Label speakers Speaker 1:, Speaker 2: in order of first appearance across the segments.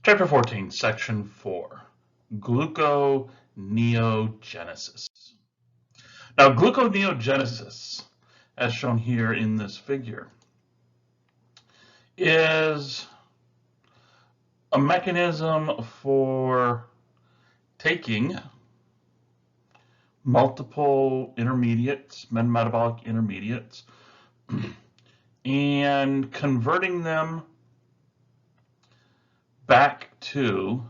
Speaker 1: Chapter 14, Section 4, Gluconeogenesis. Now, gluconeogenesis, as shown here in this figure, is a mechanism for taking multiple intermediates, metabolic intermediates, and converting them back to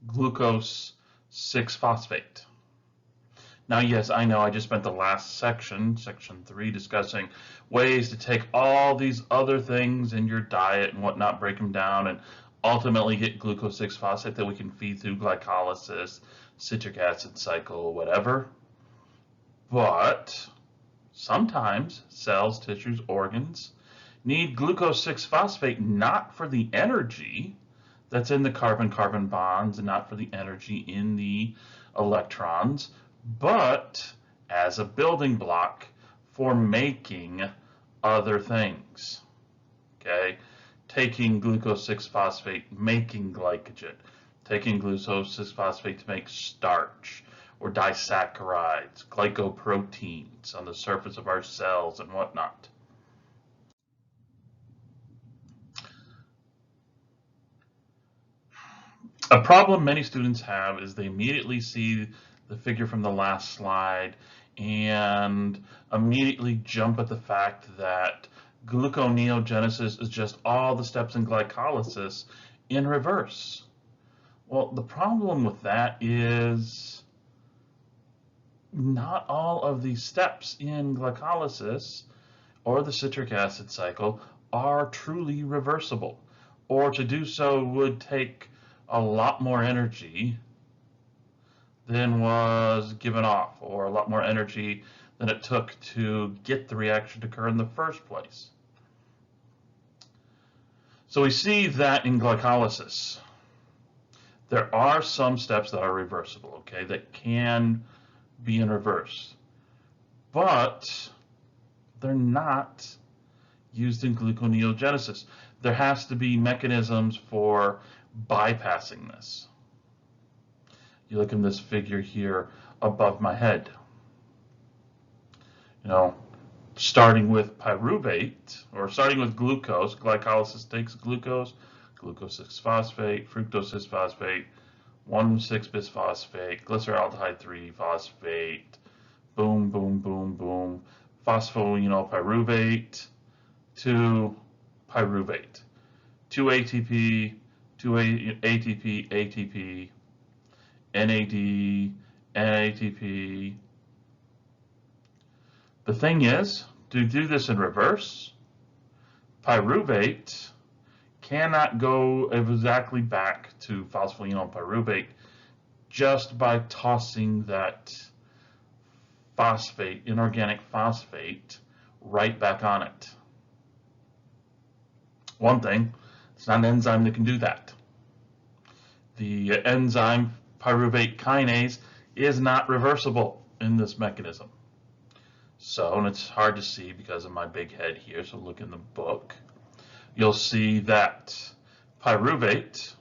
Speaker 1: glucose 6-phosphate. Now, yes, I know I just spent the last section, section 3, discussing ways to take all these other things in your diet and whatnot, break them down, and ultimately get glucose 6-phosphate that we can feed through glycolysis, citric acid cycle, whatever. But sometimes cells, tissues, organs need glucose 6-phosphate not for the energy that's in the carbon-carbon bonds and not for the energy in the electrons, but as a building block for making other things. Okay, taking glucose 6-phosphate, making glycogen, taking glucose 6-phosphate to make starch or disaccharides, glycoproteins on the surface of our cells and whatnot. A problem many students have is they immediately see the figure from the last slide and immediately jump at the fact that gluconeogenesis is just all the steps in glycolysis in reverse. Well, the problem with that is not all of these steps in glycolysis or the citric acid cycle are truly reversible, or to do so would take a lot more energy than was given off, or a lot more energy than it took to get the reaction to occur in the first place. So we see that in glycolysis, there are some steps that are reversible, okay, that can be in reverse, but they're not used in gluconeogenesis. There has to be mechanisms for bypassing this. You look in this figure here above my head. Starting with pyruvate, or starting with glucose, glycolysis takes glucose, glucose 6-phosphate, fructose 6-phosphate, 1,6-bisphosphate, glyceraldehyde 3-phosphate, boom, boom, boom, boom, phosphoenolpyruvate to pyruvate, 2 ATP, 2 ATP, ATP, NAD, NATP. The thing is, to do this in reverse, pyruvate cannot go exactly back to phosphoenolpyruvate just by tossing that phosphate, inorganic phosphate, right back on it. One thing, it's not an enzyme that can do that. The enzyme pyruvate kinase is not reversible in this mechanism. So, and it's hard to see because of my big head here, so look in the book. You'll see that pyruvate,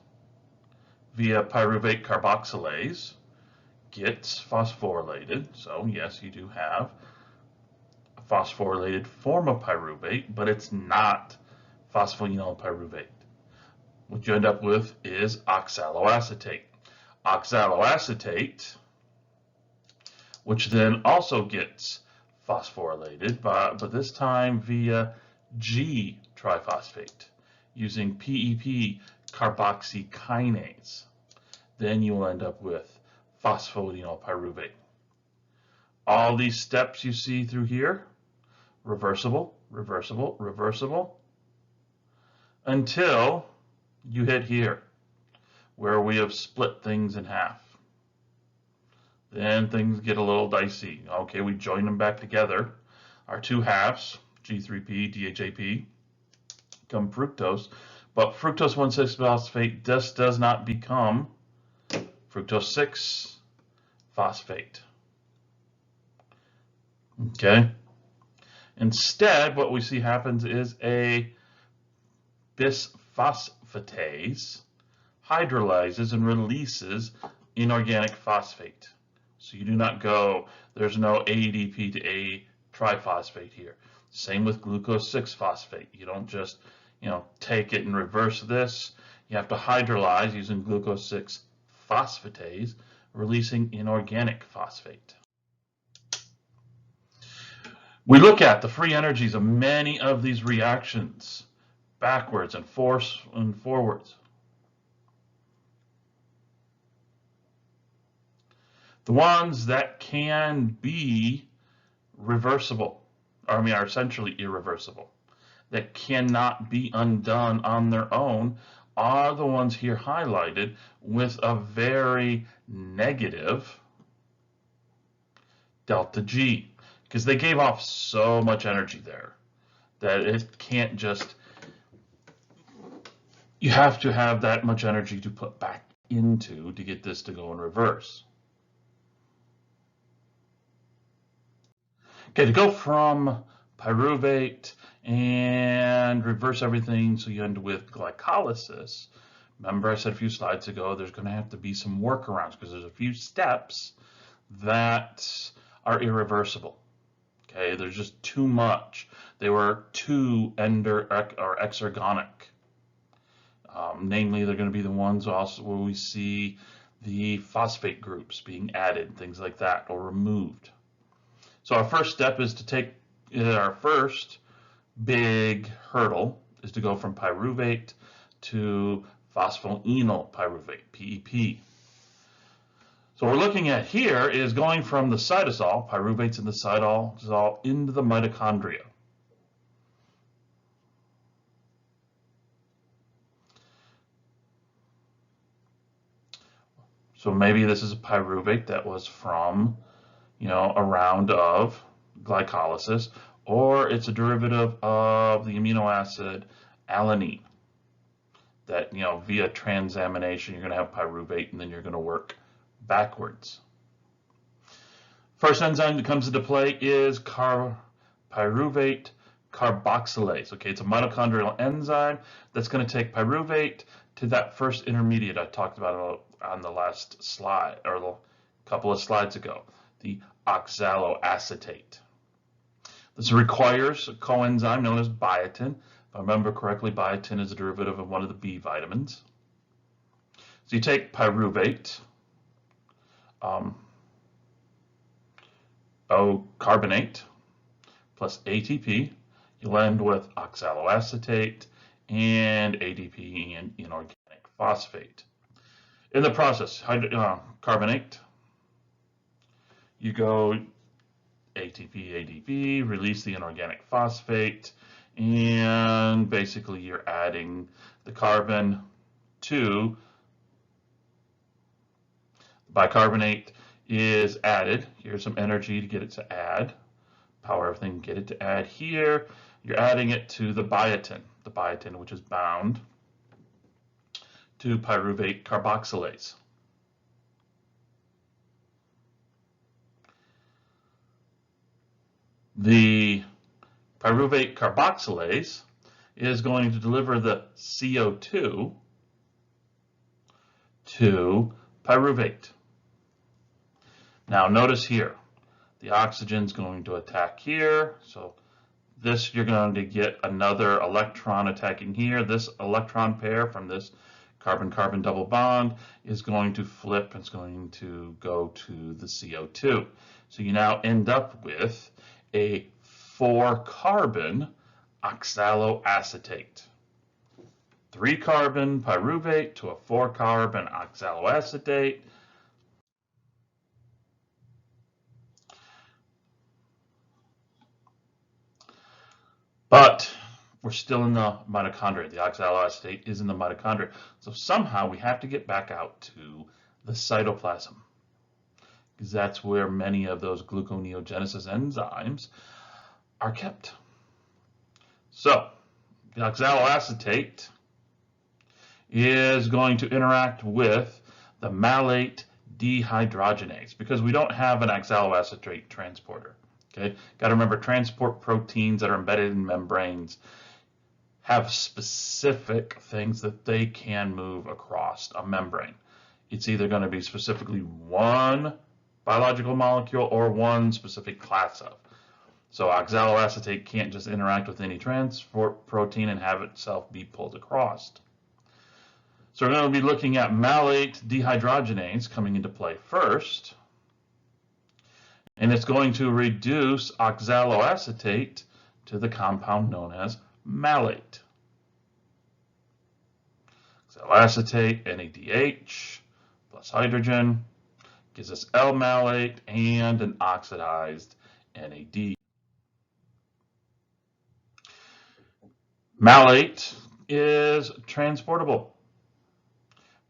Speaker 1: via pyruvate carboxylase, gets phosphorylated. So yes, you do have a phosphorylated form of pyruvate, but it's not phosphoenolpyruvate. What you end up with is oxaloacetate. Oxaloacetate, which then also gets phosphorylated, but this time via G-triphosphate using PEP carboxykinase. Then you will end up with phosphoenolpyruvate. All these steps you see through here, reversible, reversible, reversible, until you hit here, where we have split things in half. Then things get a little dicey. Okay, we join them back together. Our two halves, G3P, DHAP, become fructose, but fructose 1,6-phosphate just does not become fructose 6-phosphate. Okay? Instead, what we see happens is a bisphosphatase hydrolyzes and releases inorganic phosphate. So you do not go, there's no ADP to A triphosphate here. Same with glucose 6-phosphate. You don't just, take it and reverse this. You have to hydrolyze using glucose 6-phosphatase, releasing inorganic phosphate. We look at the free energies of many of these reactions, backwards and forwards. The ones that can be reversible, are essentially irreversible, that cannot be undone on their own, are the ones here highlighted with a very negative delta G, because they gave off so much energy there that it can't just, you have to have that much energy to put back into to get this to go in reverse. Okay, to go from pyruvate and reverse everything so you end with glycolysis, remember I said a few slides ago there's going to have to be some workarounds because there's a few steps that are irreversible. Okay, there's just too much. They were too exergonic. Namely, they're going to be the ones also where we see the phosphate groups being added, things like that, or removed. So our first step is to take, our first big hurdle is to go from pyruvate to phosphoenol pyruvate, PEP. So what we're looking at here is going from the cytosol, pyruvates in the cytosol, into the mitochondria. So maybe this is a pyruvate that was from, a round of glycolysis, or it's a derivative of the amino acid alanine that, via transamination, you're going to have pyruvate and then you're going to work backwards. First enzyme that comes into play is pyruvate carboxylase. Okay, it's a mitochondrial enzyme that's going to take pyruvate to that first intermediate I talked about on the last slide, or a couple of slides ago, the oxaloacetate. This requires a coenzyme known as biotin. If I remember correctly, biotin is a derivative of one of the B vitamins. So you take pyruvate, O-carbonate plus ATP, you'll end with oxaloacetate and ADP and inorganic phosphate. In the process, carbonate, you go ATP, ADP, release the inorganic phosphate, and basically you're adding the carbon to the bicarbonate is added. Here's some energy to get it to add. Power everything, get it to add here. You're adding it to the biotin which is bound to pyruvate carboxylase. The pyruvate carboxylase is going to deliver the CO2 to pyruvate. Now notice here, the oxygen's going to attack here, so this you're going to get another electron attacking here. This electron pair from this carbon-carbon double bond is going to flip, it's going to go to the CO2. So you now end up with a 4-carbon oxaloacetate. 3-carbon pyruvate to a 4-carbon oxaloacetate. But we're still in the mitochondria. The oxaloacetate is in the mitochondria. So somehow we have to get back out to the cytoplasm, because that's where many of those gluconeogenesis enzymes are kept. So the oxaloacetate is going to interact with the malate dehydrogenase, because we don't have an oxaloacetate transporter. Okay, got to remember, transport proteins that are embedded in membranes have specific things that they can move across a membrane. It's either going to be specifically one biological molecule or one specific class of. So oxaloacetate can't just interact with any transport protein and have itself be pulled across. So we're going to be looking at malate dehydrogenase coming into play first. And it's going to reduce oxaloacetate to the compound known as malate. Oxaloacetate, NADH, plus hydrogen, gives us L-malate and an oxidized NAD. Malate is transportable.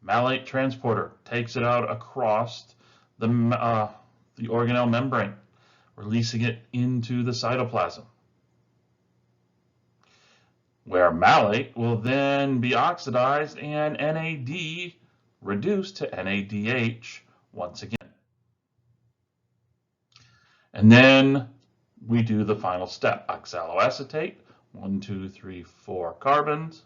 Speaker 1: Malate transporter takes it out across the organelle membrane, releasing it into the cytoplasm, where malate will then be oxidized and NAD reduced to NADH once again. And then we do the final step, oxaloacetate, 1, 2, 3, 4 carbons.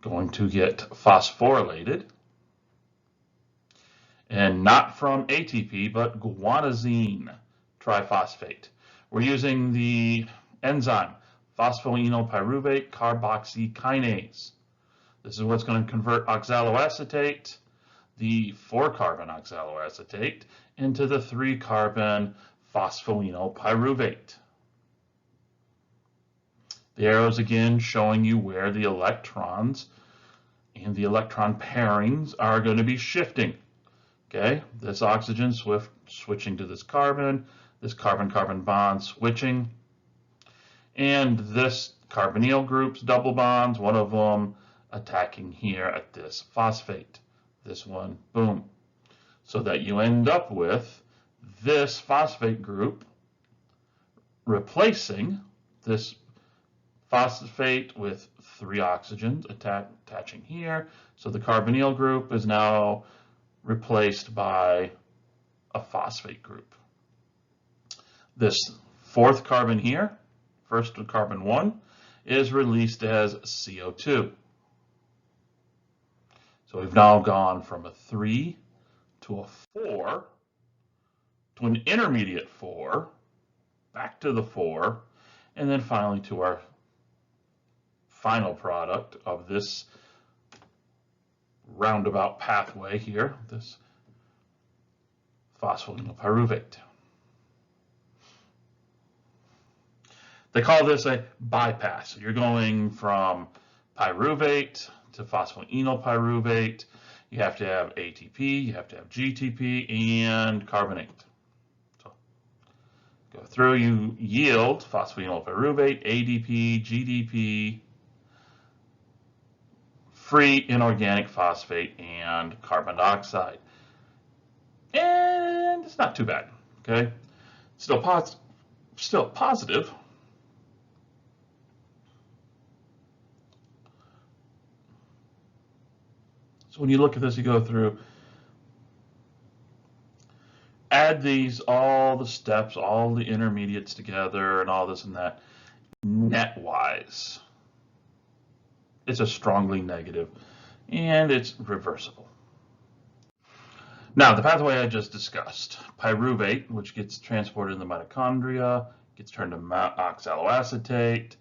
Speaker 1: Going to get phosphorylated, and not from ATP, but guanosine triphosphate. We're using the enzyme phosphoenolpyruvate carboxylase. This is what's going to convert oxaloacetate, the 4-carbon oxaloacetate, into the 3-carbon phosphoenolpyruvate. The arrows again showing you where the electrons and the electron pairings are going to be shifting. Okay, this oxygen switching to this carbon-carbon bond switching, and this carbonyl group's double bonds, one of them attacking here at this phosphate. This one, boom. So that you end up with this phosphate group replacing this phosphate with 3 oxygens attaching here. So the carbonyl group is now replaced by a phosphate group. This 4th carbon here, first carbon 1, is released as CO2. So we've now gone from a 3 to a 4 to an intermediate 4, back to the 4, and then finally to our final product of this roundabout pathway here, this phosphoenolpyruvate. They call this a bypass. You're going from pyruvate to phosphoenolpyruvate. You have to have ATP, you have to have GTP, and carbonate. So go through, you yield phosphoenolpyruvate, ADP, GDP, free inorganic phosphate, and carbon dioxide. And it's not too bad, okay? Still positive. So when you look at this, you go through, add these, all the steps, all the intermediates together, and all this and that, net-wise, it's a strongly negative, and it's reversible. Now, the pathway I just discussed, pyruvate, which gets transported in the mitochondria, gets turned to oxaloacetate,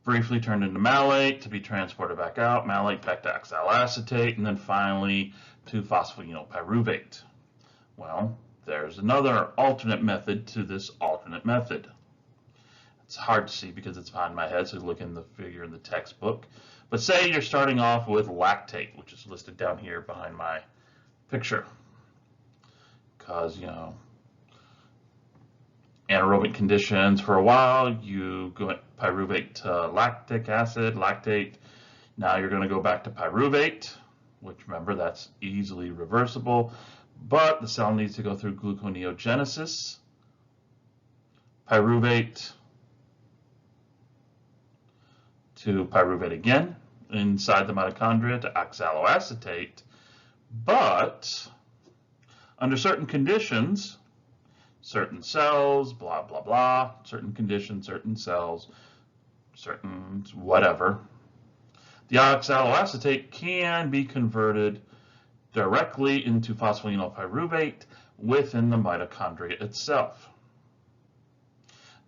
Speaker 1: briefly turned into malate to be transported back out, malate back to oxaloacetate, and then finally to phosphoenolpyruvate. Well, there's another alternate method to this alternate method. It's hard to see because it's behind my head, so look in the figure in the textbook. But say you're starting off with lactate, which is listed down here behind my picture. Because, you know, anaerobic conditions for a while, you go pyruvate to lactic acid, lactate. Now you're going to go back to pyruvate, which remember that's easily reversible, but the cell needs to go through gluconeogenesis. Pyruvate to pyruvate again inside the mitochondria to oxaloacetate, but under certain conditions certain cells, blah, blah, blah, certain conditions, certain cells, certain whatever. The oxaloacetate can be converted directly into phosphoenolpyruvate within the mitochondria itself.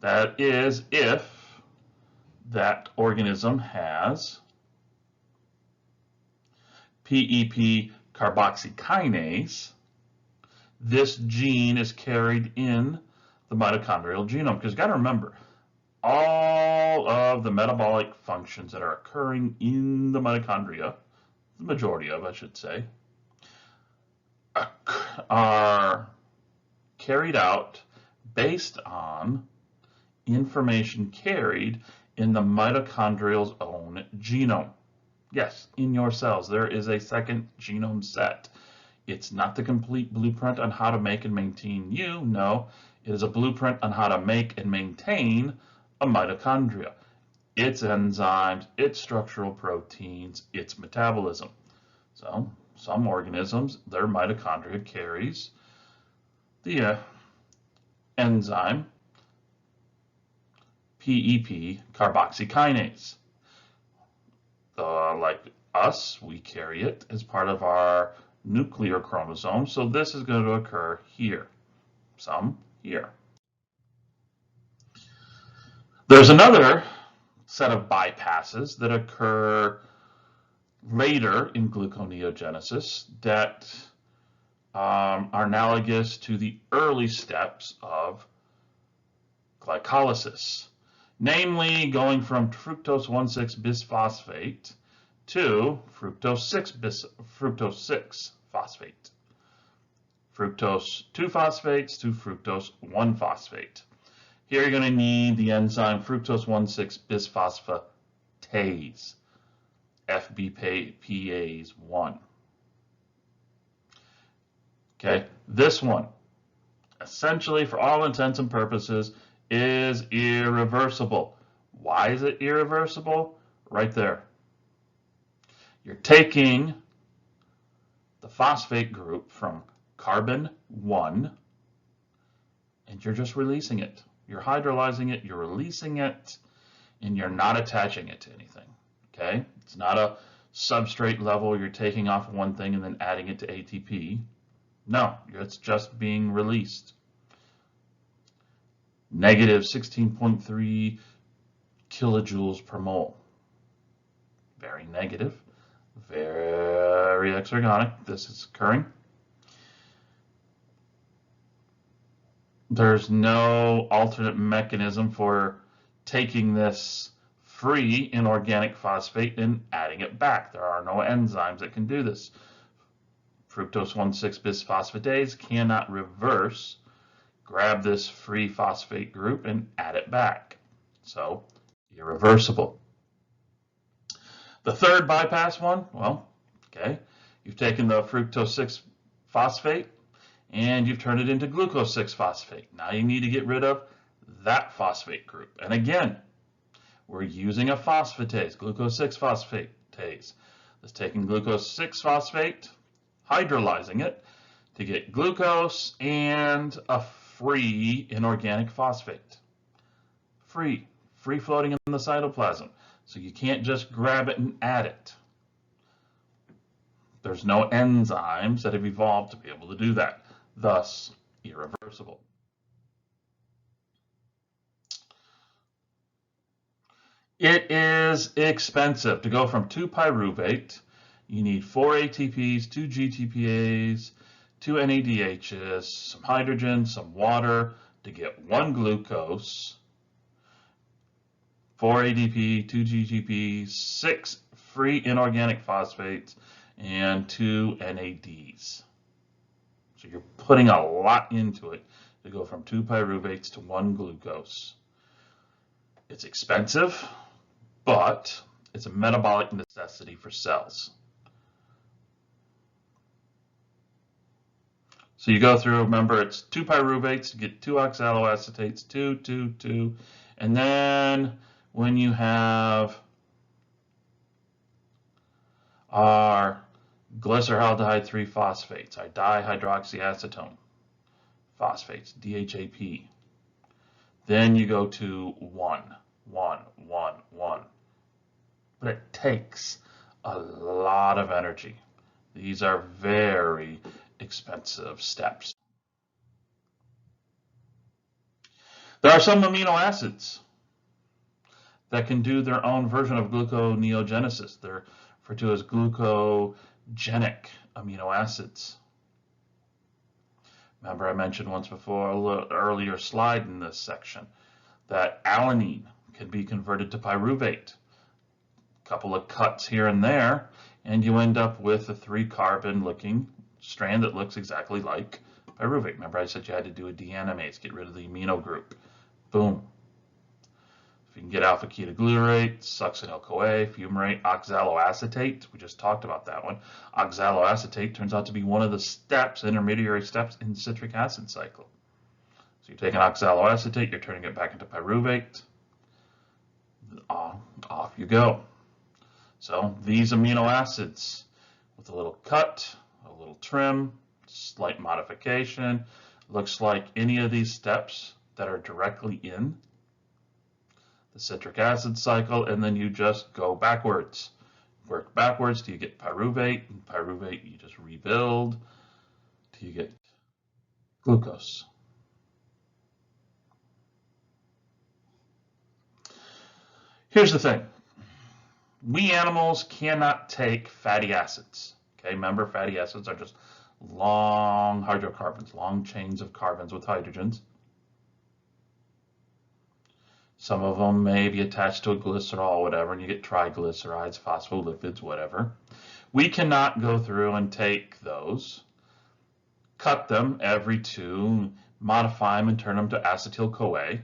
Speaker 1: That is if that organism has PEP carboxykinase. This gene is carried in the mitochondrial genome, because you've got to remember, all of the metabolic functions that are occurring in the mitochondria, the majority of, I should say, are carried out based on information carried in the mitochondrial's own genome. Yes, in your cells, there is a second genome set. It's not the complete blueprint on how to make and maintain you. No, it is a blueprint on how to make and maintain a mitochondria, its enzymes, its structural proteins, its metabolism. So some organisms, their mitochondria carries the enzyme PEP carboxykinase. Like us, we carry it as part of our nuclear chromosome, so this is going to occur here, some here. There's another set of bypasses that occur later in gluconeogenesis that are analogous to the early steps of glycolysis, namely going from fructose 1,6-bisphosphate to fructose 6-phosphate, fructose 2-phosphates to fructose 1-phosphate. Here you're going to need the enzyme fructose 1,6-bisphosphatase, FBPase1. Okay, this one, essentially for all intents and purposes, is irreversible. Why is it irreversible? Right there. You're taking the phosphate group from carbon 1 and you're just releasing it. You're hydrolyzing it, you're releasing it, and you're not attaching it to anything. Okay? It's not a substrate level, you're taking off one thing and then adding it to ATP. No, it's just being released. Negative 16.3 kilojoules per mole. Very negative, very exergonic. This is occurring. There's no alternate mechanism for taking this free inorganic phosphate and adding it back. There are no enzymes that can do this. Fructose 1,6-bisphosphatase cannot reverse, grab this free phosphate group and add it back. So, irreversible. The third bypass one, well, okay, you've taken the fructose 6-phosphate and you've turned it into glucose 6-phosphate. Now you need to get rid of that phosphate group. And again, we're using a phosphatase, glucose 6-phosphatase. That's taking glucose 6-phosphate, hydrolyzing it to get glucose and a free inorganic phosphate. Free floating in the cytoplasm. So you can't just grab it and add it. There's no enzymes that have evolved to be able to do that. Thus, irreversible. It is expensive to go from 2-pyruvate. You need 4 ATPs, 2 GTPase, 2 NADHs, some hydrogen, some water to get 1 glucose, 4 ADP, 2 GTP, 6 free inorganic phosphates, and 2 NADs. So you're putting a lot into it to go from 2 pyruvates to 1 glucose. It's expensive, but it's a metabolic necessity for cells. So you go through, remember, it's 2 pyruvates, you get 2 oxaloacetates, 2, 2, 2, and then when you have our glyceraldehyde 3-phosphates, our dihydroxyacetone, phosphates, DHAP. Then you go to 1, 1, 1, 1. But it takes a lot of energy. These are very expensive steps. There are some amino acids that can do their own version of gluconeogenesis. They're referred to as glucogenic amino acids. Remember I mentioned once before, a little earlier slide in this section, that alanine can be converted to pyruvate. A couple of cuts here and there, and you end up with a 3-carbon looking strand that looks exactly like pyruvate. Remember I said you had to do a deaminase, get rid of the amino group. Boom. If you can get alpha ketoglutarate, succinyl-CoA, fumarate, oxaloacetate, we just talked about that one. Oxaloacetate turns out to be one of the steps, intermediary steps in the citric acid cycle. So you take an oxaloacetate, you're turning it back into pyruvate. Off you go. So these amino acids, with a little cut, a little trim, slight modification, looks like any of these steps that are directly in the citric acid cycle, and then you just go backwards. Work backwards till you get pyruvate, and pyruvate you just rebuild till you get glucose. Here's the thing. We animals cannot take fatty acids. Okay, remember fatty acids are just long hydrocarbons, long chains of carbons with hydrogens. Some of them may be attached to a glycerol, whatever, and you get triglycerides, phospholipids, whatever. We cannot go through and take those, cut them every 2, modify them and turn them to acetyl-CoA,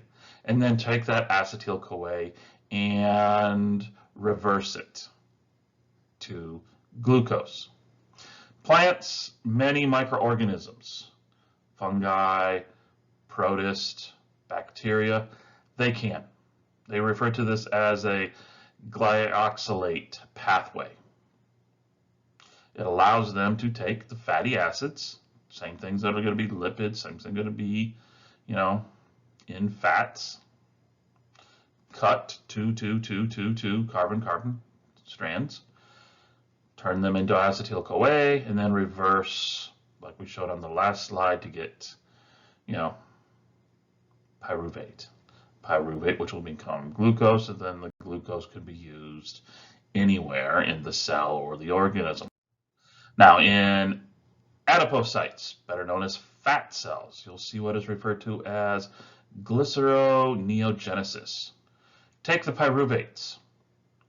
Speaker 1: and then take that acetyl-CoA and reverse it to glucose. Plants, many microorganisms, fungi, protists, bacteria, they can. They refer to this as a glyoxylate pathway. It allows them to take the fatty acids, same things that are going to be lipids, same things that are going to be, in fats, cut 2 carbon strands, turn them into acetyl-CoA, and then reverse, like we showed on the last slide, to get, pyruvate. Pyruvate, which will become glucose, and then the glucose could be used anywhere in the cell or the organism. Now, in adipocytes, better known as fat cells, you'll see what is referred to as Glyceroneogenesis. Take the pyruvates,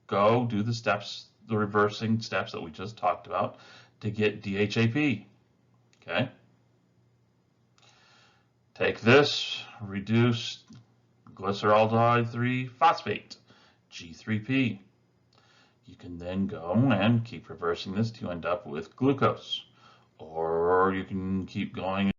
Speaker 1: go do the steps, the reversing steps that we just talked about to get DHAP. Okay? Take this, reduce glyceraldehyde 3-phosphate, G3P. You can then go and keep reversing this to end up with glucose. Or you can keep going